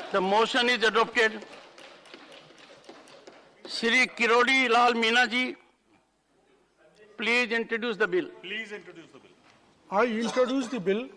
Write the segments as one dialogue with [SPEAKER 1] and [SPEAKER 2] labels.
[SPEAKER 1] The motion is adopted. Shri Kirodi Lal Meena ji, please introduce the bill.
[SPEAKER 2] I introduce the bill.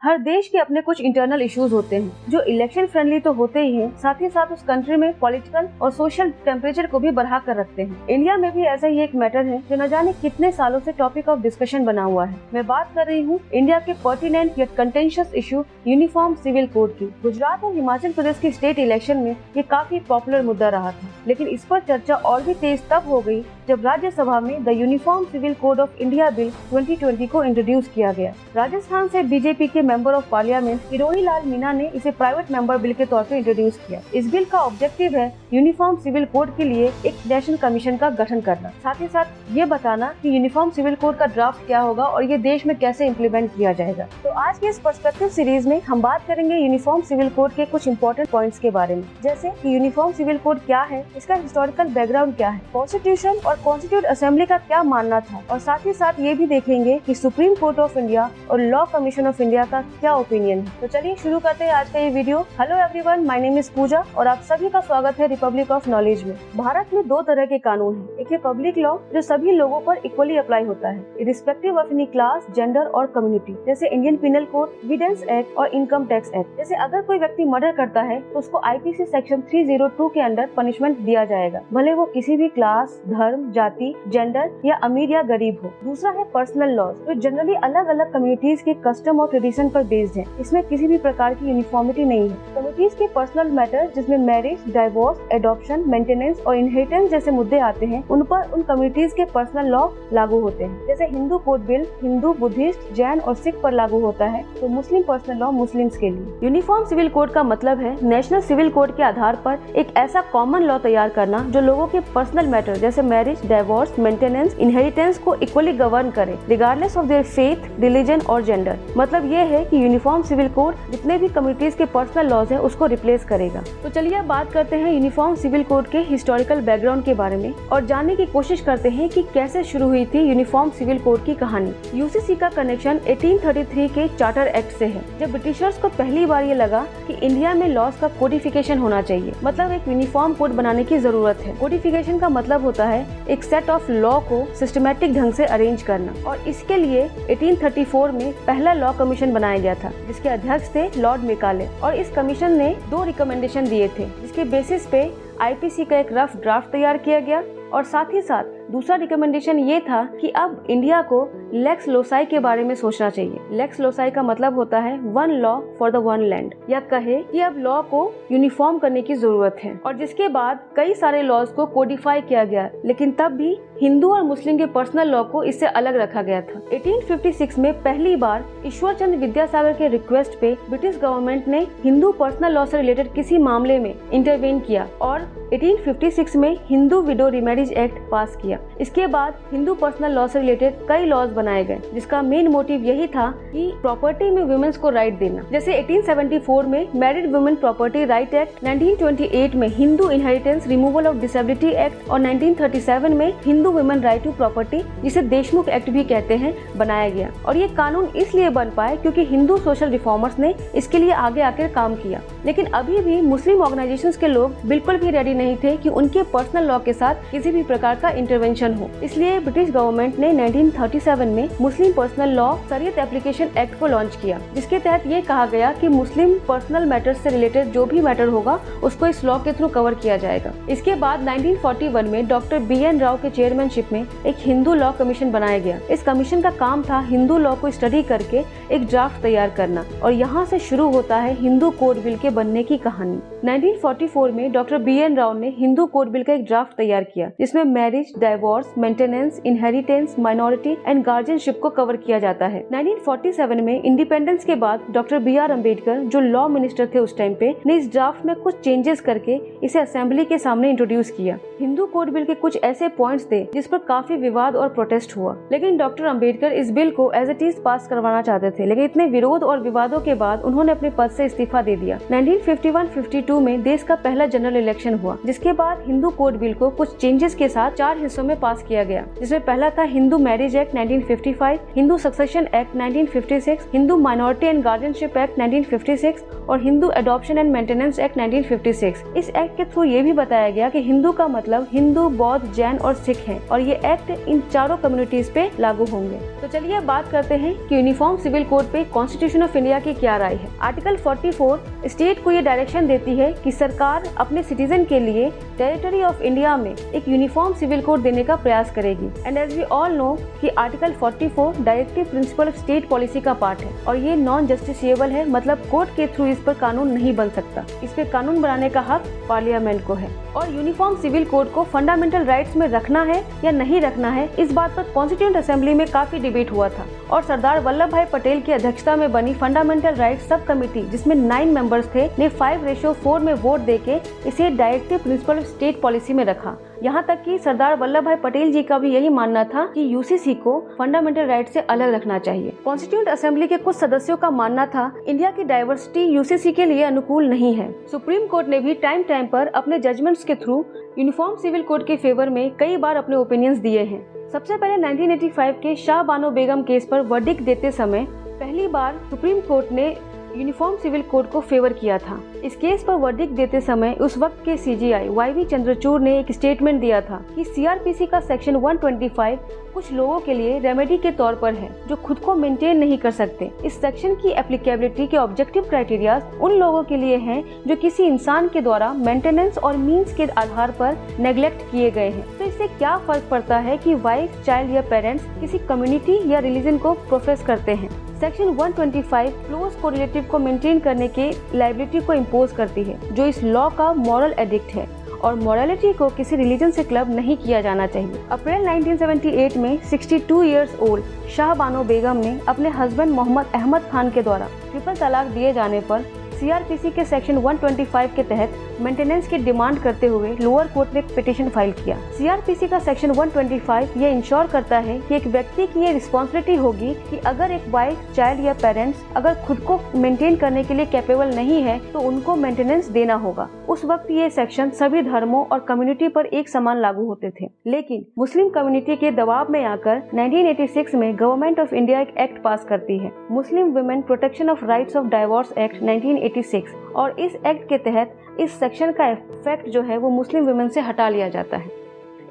[SPEAKER 3] हर देश के अपने कुछ internal issues होते हैं जो इलेक्शन फ्रेंडली तो होते ही हैं, साथ ही साथ उस कंट्री में पॉलिटिकल और सोशल टेम्परेचर को भी बढ़ा कर रखते हैं। इंडिया में भी ऐसा ही एक मैटर है जो न जाने कितने सालों से टॉपिक ऑफ डिस्कशन बना हुआ है। मैं बात कर रही हूँ इंडिया के pertinent yet contentious issue uniform civil code की। गुजरात और हिमाचल प्रदेश की स्टेट इलेक्शन में ये काफी पॉपुलर मुद्दा रहा था, लेकिन इस पर चर्चा और भी तेज तब हो गई जब राज्यसभा में the uniform civil code of India bill 2020 को इंट्रोड्यूस किया गया। राजस्थान से बीजेपी के member of parliament Kirodi Lal Meena ने इसे प्राइवेट मेंबर बिल के तौर पर इंट्रोड्यूस किया। इस बिल का ऑब्जेक्टिव है यूनिफॉर्म सिविल कोड के लिए एक नेशनल कमीशन का गठन करना, साथ ही साथ ये बताना कि यूनिफॉर्म सिविल कोड का ड्राफ्ट क्या होगा और ये देश में कैसे इम्प्लीमेंट किया जाएगा। तो आज के इस पर्सपेक्टिव सीरीज में हम बात करेंगे यूनिफॉर्म सिविल कोड के कुछ इंपॉर्टेंट पॉइंट्स के बारे में, जैसे कि यूनिफॉर्म सिविल कोड क्या है, इसका हिस्टोरिकल बैकग्राउंड क्या है, कॉन्स्टिट्यूशन और कॉन्स्टिट्यूट असेंबली का क्या मानना था, और साथ ही साथ ये भी देखेंगे कि सुप्रीम कोर्ट ऑफ इंडिया और लॉ कमीशन ऑफ इंडिया का क्या ओपिनियन है। तो चलिए शुरू करते हैं आज का ये video. Hello everyone, my name is Pooja और आप सभी का स्वागत है रिपब्लिक ऑफ नॉलेज में। भारत में दो तरह के कानून हैं। एक है पब्लिक लॉ जो सभी लोगों पर इक्वली अप्लाई होता है irrespective of any class, gender और कम्युनिटी, जैसे Indian penal code, evidence act और इनकम टैक्स एक्ट। जैसे अगर कोई व्यक्ति मर्डर करता है तो उसको आईपीसी सेक्शन 302 के अंडर पनिशमेंट दिया जाएगा, भले वो किसी भी क्लास, धर्म, जाति, जेंडर या अमीर या गरीब हो। दूसरा है पर्सनल लॉज जो जनरली अलग अलग कम्युनिटीज के कस्टम और ट्रेडिशन पर बेस्ड है। इसमें किसी भी प्रकार की यूनिफॉर्मिटी नहीं है। कम्युनिटीज के पर्सनल मैटर जिसमें मैरिज, डाइवोर्स, एडॉप्शन, मेंटेनेंस और इनहेरिटेंस जैसे मुद्दे आते हैं, उन पर उन कम्युनिटीज के पर्सनल लॉ लागू होते हैं। जैसे Hindu code bill Hindu, Buddhist, Jain और सिख पर लागू होता है, तो मुस्लिम पर्सनल लॉ मुस्लिम्स के लिए। यूनिफॉर्म सिविल कोड का मतलब है नेशनल सिविल कोड के आधार पर एक ऐसा कॉमन लॉ तैयार करना जो लोगों के पर्सनल मैटर जैसे मैरिज, डाइवोर्स, मेंटेनेंस, इनहेरिटेंस को इक्वली गवर्न करे regardless of their faith, religion और जेंडर। मतलब ये है कि यूनिफॉर्म सिविल कोड जितने भी कम्युनिटीज के पर्सनल लॉज हैं उसको रिप्लेस करेगा। तो चलिए अब बात करते हैं यूनिफॉर्म सिविल कोड के हिस्टोरिकल बैकग्राउंड के बारे में और जानने की कोशिश करते हैं कि कैसे शुरू हुई थी यूनिफॉर्म सिविल कोड की कहानी। यूसीसी का कनेक्शन 1833 के चार्टर एक्ट से है, जब ब्रिटिशर्स को पहली बार ये लगा कि इंडिया में लॉज का कोडिफिकेशन होना चाहिए, मतलब एक यूनिफॉर्म कोड बनाने की जरूरत है। कोडिफिकेशन का मतलब होता है एक सेट ऑफ लॉ को सिस्टमैटिक ढंग से अरेंज करना, और इसके लिए 1834 में पहला लॉ कमीशन बनाया गया था जिसके अध्यक्ष थे लॉर्ड मेकाले, और इस कमीशन ने 2 रिकमेंडेशन दिए थे जिसके बेसिस पे आईपीसी का एक रफ ड्राफ्ट तैयार किया गया। और साथ ही साथ दूसरा रिकमेंडेशन ये था कि अब इंडिया को लेक्स लोसाई के बारे में सोचना चाहिए। लेक्स लोसाई का मतलब होता है one law for the one land, या कहे कि अब लॉ को यूनिफॉर्म करने की जरूरत है। और जिसके बाद कई सारे लॉज को कोडिफाई किया गया, लेकिन तब भी हिंदू और मुस्लिम के पर्सनल लॉ को इससे अलग रखा गया था। 1856 में पहली बार ईश्वर चंद्र विद्यासागर के रिक्वेस्ट पे ब्रिटिश गवर्नमेंट ने हिंदू पर्सनल लॉ से रिलेटेड किसी मामले में इंटरवेन किया और 1856 में हिंदू विडो रिमेडीज एक्ट पास किया। इसके बाद हिंदू पर्सनल लॉ से रिलेटेड कई लॉज बनाए गए जिसका मेन मोटिव यही था कि प्रॉपर्टी में वुमेन्स को राइट देना। जैसे 1874 में married women property right act, 1928 में Hindu inheritance removal of disability act और 1937 में Hindu women right to property, जिसे देशमुख एक्ट भी कहते हैं, बनाया गया। और ये कानून इसलिए बन पाए क्योंकि हिंदू सोशल रिफॉर्मर्स ने इसके लिए आगे आकर काम किया। लेकिन अभी भी मुस्लिम ऑर्गेनाइजेशंस के लोग बिल्कुल भी रेडी नहीं थे कि उनके पर्सनल लॉ के साथ किसी भी प्रकार का इंटरवेंशन हो। इसलिए ब्रिटिश गवर्नमेंट ने 1937 में मुस्लिम पर्सनल लॉ शरीयत एप्लीकेशन एक्ट को लॉन्च किया, जिसके तहत ये कहा गया कि मुस्लिम पर्सनल मैटर्स से रिलेटेड जो भी मैटर होगा उसको इस लॉ के थ्रू कवर किया जाएगा। इसके बाद 1941 में डॉक्टर BN राव के चेयरमैनशिप में एक हिंदू लॉ कमीशन बनाया गया। इस कमीशन का काम था हिंदू लॉ को स्टडी करके एक ड्राफ्ट तैयार करना, और यहाँ से शुरू होता है हिंदू कोड बिल के बनने की कहानी। 1944 में डॉक्टर BN राव ने हिंदू कोड बिल का एक ड्राफ्ट तैयार किया जिसमें marriage, divorce, maintenance, inheritance, minority and guardianship को कवर किया जाता है। 1947 में इंडिपेंडेंस के बाद डॉक्टर BR अम्बेडकर, जो लॉ मिनिस्टर थे उस टाइम पे, ने इस ड्राफ्ट में कुछ चेंजेस करके इसे असेंबली के सामने इंट्रोड्यूस किया। हिंदू कोड बिल के कुछ ऐसे पॉइंट्स थे जिस पर काफी विवाद और प्रोटेस्ट हुआ, लेकिन डॉक्टर अम्बेडकर इस बिल को एज इट इज पास करवाना चाहते थे। लेकिन इतने विरोध और विवादों के बाद उन्होंने अपने पद से इस्तीफा दे दिया। 1951-52 में देश का पहला जनरल इलेक्शन हुआ, जिसके बाद हिंदू कोड बिल को कुछ चेंजेस के साथ 4 हिस्सों में में पास किया गया, जिसमें पहला था Hindu marriage act 1955, Hindu succession act 1956, Hindu minority and guardianship act 1956 और Hindu adoption and maintenance act 1956। इस एक्ट के थ्रू ये भी बताया गया कि हिंदू का मतलब हिंदू, बौद्ध, जैन और सिख है और ये एक्ट इन चारों कम्युनिटीज पे लागू होंगे। तो चलिए अब बात करते हैं कि यूनिफॉर्म सिविल कोड पे कॉन्स्टिट्यूशन ऑफ इंडिया की क्या राय है। आर्टिकल 44 स्टेट को ये डायरेक्शन देती है कि सरकार अपने सिटीजन के लिए टेरिटरी ऑफ इंडिया में एक यूनिफॉर्म सिविल कोड देने का प्रयास करेगी। And as we all know कि article 44 directive principle of state policy का पार्ट है और ये नॉन जस्टिसिएबल है, मतलब कोर्ट के थ्रू इस पर कानून नहीं बन सकता। इस पे कानून बनाने का हक पार्लियामेंट को है। और यूनिफॉर्म सिविल कोड को फंडामेंटल राइट्स में रखना है या नहीं रखना है, इस बात पर कॉन्स्टिट्यूएंट असेंबली में काफी डिबेट हुआ था और सरदार वल्लभ भाई पटेल की अध्यक्षता में बनी फंडामेंटल राइट्स सब कमेटी, जिसमें 9 मेंबर्स थे, ने 5:4 में वोट देके इसे directive principle of state policy में रखा। यहाँ तक कि सरदार वल्लभ भाई पटेल जी का भी यही मानना था कि यूसीसी को फंडामेंटल राइट से अलग रखना चाहिए। कॉन्स्टिट्यूएंट असेंबली के कुछ सदस्यों का मानना था इंडिया की डाइवर्सिटी यूसीसी के लिए अनुकूल नहीं है। सुप्रीम कोर्ट ने भी टाइम टाइम पर अपने जजमेंट्स के थ्रू यूनिफॉर्म सिविल कोड के फेवर में कई बार अपने ओपिनियंस दिए हैं। सबसे पहले 1985 के शाह बानो बेगम केस पर वर्डिक्ट देते समय पहली बार सुप्रीम कोर्ट ने यूनिफॉर्म सिविल कोड को फेवर किया था। इस केस पर वर्डिक्ट देते समय उस वक्त के सीजीआई वाईवी चंद्रचूड़ ने एक स्टेटमेंट दिया था कि सीआरपीसी का सेक्शन 125 कुछ लोगों के लिए रेमेडी के तौर पर है जो खुद को मेंटेन नहीं कर सकते। इस सेक्शन की एप्लीकेबिलिटी के ऑब्जेक्टिव क्राइटेरिया उन लोगों के लिए हैं जो किसी इंसान के द्वारा मेंटेनेंस और मीन्स के आधार पर नेग्लेक्ट किए गए हैं। तो इससे क्या फर्क पड़ता है कि वाइफ, चाइल्ड या पेरेंट्स किसी कम्युनिटी या रिलीजन को प्रोफेस करते हैं। सेक्शन 125 क्लोज कोरिलेटिव को मेंटेन करने के लायबिलिटी को इम्पोज करती है, जो इस लॉ का मॉरल एडिक्ट है और मॉरलिटी को किसी रिलीजन से क्लब नहीं किया जाना चाहिए। अप्रैल 1978 में 62 इयर्स ओल्ड शाह बानो बेगम ने अपने हस्बैंड मोहम्मद अहमद खान के द्वारा ट्रिपल तलाक दिए जाने पर सीआरपीसी के सेक्शन 125 के तहत मेंटेनेंस की डिमांड करते हुए लोअर कोर्ट ने एक पिटीशन फाइल किया। सीआरपीसी का सेक्शन 125 ये इंश्योर करता है कि एक व्यक्ति की ये रिस्पॉन्सिबिलिटी होगी कि अगर एक वाइफ, चाइल्ड या पेरेंट्स अगर खुद को मेंटेन करने के लिए कैपेबल नहीं है तो उनको मेंटेनेंस देना होगा। उस वक्त ये सेक्शन सभी धर्मों और कम्युनिटी पर एक समान लागू होते थे, लेकिन मुस्लिम कम्युनिटी के दबाव में आकर 1986 में गवर्नमेंट ऑफ इंडिया एक एक्ट पास करती है, Muslim women protection of rights of divorce act 1986, और इस एक्ट के तहत इस सेक्शन का इफेक्ट जो है वो मुस्लिम वुमेन से हटा लिया जाता है।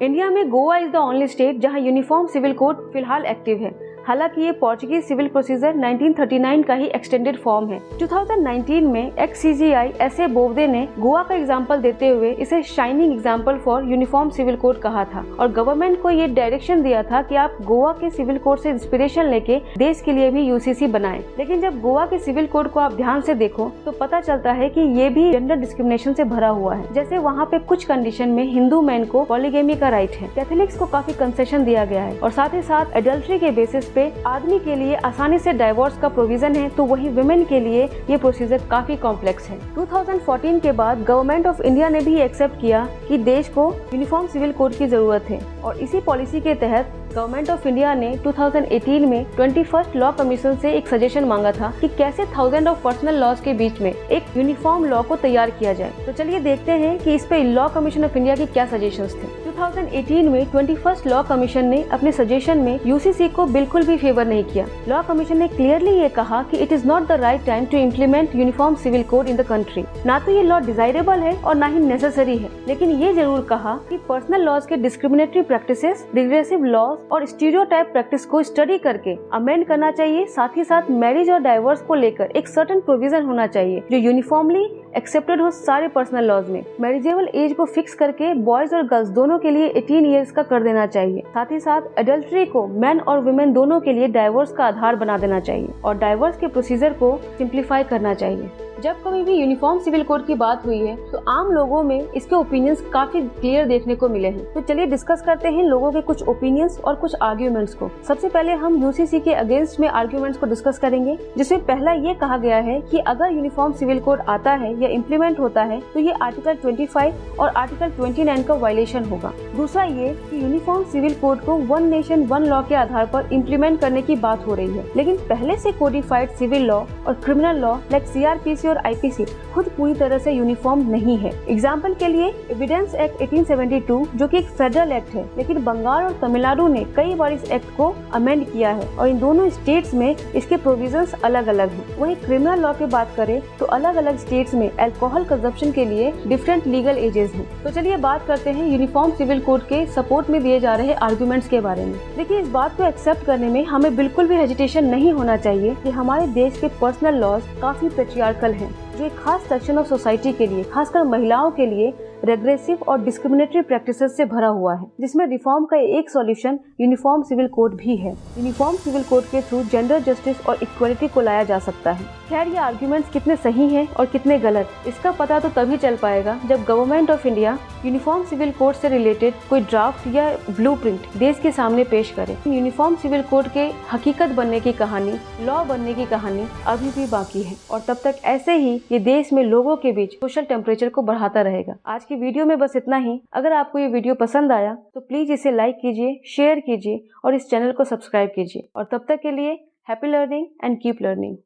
[SPEAKER 3] इंडिया में Goa is the only state जहां यूनिफॉर्म सिविल कोड फिलहाल एक्टिव है। हालांकि ये पोर्चुगीज सिविल प्रोसीजर 1939 का ही एक्सटेंडेड फॉर्म है। 2019 में ex CJI S A Bobde ने गोवा का एग्जाम्पल देते हुए इसे shining example for uniform civil code कहा था और गवर्नमेंट को ये डायरेक्शन दिया था कि आप गोवा के सिविल कोड से इंस्पिरेशन लेके देश के लिए भी यूसीसी बनाएं। लेकिन जब गोवा के सिविल कोड को आप ध्यान से देखो तो पता चलता है कि ये भी जेंडर डिस्क्रिमिनेशन से भरा हुआ है। जैसे वहाँ पे कुछ कंडीशन में हिंदू मैन को पॉलीगेमी का राइट है, कैथोलिक्स को काफी कंसेशन दिया गया है और साथ ही साथ एडल्ट्री के बेसिस पे आदमी के लिए आसानी से डाइवोर्स का प्रोविजन है, तो वही वुमेन के लिए ये प्रोसीजर काफी कॉम्प्लेक्स है। 2014 के बाद गवर्नमेंट ऑफ इंडिया ने भी एक्सेप्ट किया कि देश को यूनिफॉर्म सिविल कोड की जरूरत है और इसी पॉलिसी के तहत गवर्नमेंट ऑफ इंडिया ने 2018 में 21st लॉ कमीशन से एक सजेशन मांगा था कि कैसे थाउजेंड ऑफ पर्सनल लॉज के बीच में एक यूनिफॉर्म लॉ को तैयार किया जाए। तो चलिए देखते हैं कि इस पे लॉ कमीशन ऑफ इंडिया के क्या सजेशंस थे। 2018 में 21st लॉ कमीशन ने अपने सजेशन में यूसीसी को बिल्कुल भी फेवर नहीं किया। लॉ कमीशन ने क्लियरली ये कहा कि it is not the right time to implement uniform civil code in the country. ना तो ये लॉ डिजायरेबल है और ना ही नेसेसरी है, लेकिन ये जरूर कहा कि पर्सनल लॉज के डिस्क्रिमिनेटरी प्रैक्टिसेस, रिग्रेसिव लॉज और स्टीरियोटाइप प्रैक्टिस को स्टडी करके अमेंड करना चाहिए। साथ ही साथ मैरिज और डाइवोर्स को लेकर एक सर्टेन प्रोविजन होना चाहिए जो यूनिफॉर्मली एक्सेप्टेड हो सारे पर्सनल लॉज में। मैरिजेबल एज को फिक्स करके बॉयज और गर्ल्स दोनों के लिए 18 इयर्स का कर देना चाहिए। साथ ही साथ एडल्ट्री को मैन और वुमेन दोनों के लिए डाइवोर्स का आधार बना देना चाहिए और डाइवोर्स के प्रोसीजर को सिंप्लीफाई करना चाहिए। जब कभी भी यूनिफॉर्म सिविल कोड की बात हुई है तो आम लोगों में इसके ओपिनियंस काफी क्लियर देखने को मिले हैं। तो चलिए डिस्कस करते हैं लोगों के कुछ ओपिनियंस और कुछ आर्ग्यूमेंट्स को। सबसे पहले हम यूसीसी के अगेंस्ट में आर्ग्यूमेंट्स को डिस्कस करेंगे, जिसमें पहला ये कहा गया है कि अगर यूनिफॉर्म सिविल कोड आता है या इम्प्लीमेंट होता है तो ये आर्टिकल 25 और आर्टिकल 29 का वायलेशन होगा। दूसरा ये कि यूनिफॉर्म सिविल कोड को वन नेशन वन लॉ के आधार पर इम्प्लीमेंट करने की बात हो रही है, लेकिन पहले से कोडिफाइड सिविल लॉ और क्रिमिनल लॉ लाइक सीआरपीसी और आईपीसी खुद पूरी तरह से यूनिफॉर्म नहीं है। एग्जाम्पल के लिए एविडेंस एक्ट 1872 जो कि एक फेडरल एक्ट है, लेकिन बंगाल और तमिलनाडु ने कई बार इस एक्ट को अमेंड किया है और इन दोनों स्टेट्स में इसके प्रोविजंस अलग अलग हैं। वहीं क्रिमिनल लॉ की बात करें तो अलग अलग स्टेट्स में अल्कोहल कंजप्शन के लिए डिफरेंट लीगल एजेस हैं। तो चलिए बात करते हैं यूनिफॉर्म सिविल कोड के सपोर्ट में दिए जा रहे आर्गुमेंट्स के बारे में। देखिए, इस बात को एक्सेप्ट करने में हमें बिल्कुल भी हेजिटेशन नहीं होना चाहिए कि हमारे देश के पर्सनल लॉज काफी पेट्रियार्कल हैं, जो एक खास सेक्शन ऑफ सोसाइटी के लिए, खासकर महिलाओं के लिए रेग्रेसिव और डिस्क्रिमिनेटरी प्रैक्टिसेस से भरा हुआ है, जिसमें रिफॉर्म का एक सॉल्यूशन यूनिफॉर्म सिविल कोड भी है। यूनिफॉर्म सिविल कोड के थ्रू जेंडर जस्टिस और इक्वलिटी को लाया जा सकता है। खैर, ये आर्ग्यूमेंट्स कितने सही हैं और कितने गलत, इसका पता तो तभी चल पाएगा जब government of India uniform civil code से रिलेटेड कोई ड्राफ्ट या ब्लूप्रिंट देश के सामने पेश करे। यूनिफॉर्म सिविल कोड के हकीकत बनने की कहानी, लॉ बनने की कहानी अभी भी बाकी है और तब तक ऐसे ही ये देश में लोगों के बीच सोशल टेम्परेचर को बढ़ाता रहेगा। आज की वीडियो में बस इतना ही। अगर आपको ये वीडियो पसंद आया तो प्लीज इसे लाइक कीजिए, शेयर कीजिए और इस चैनल को सब्सक्राइब कीजिए। और तब तक के लिए happy learning and keep learning.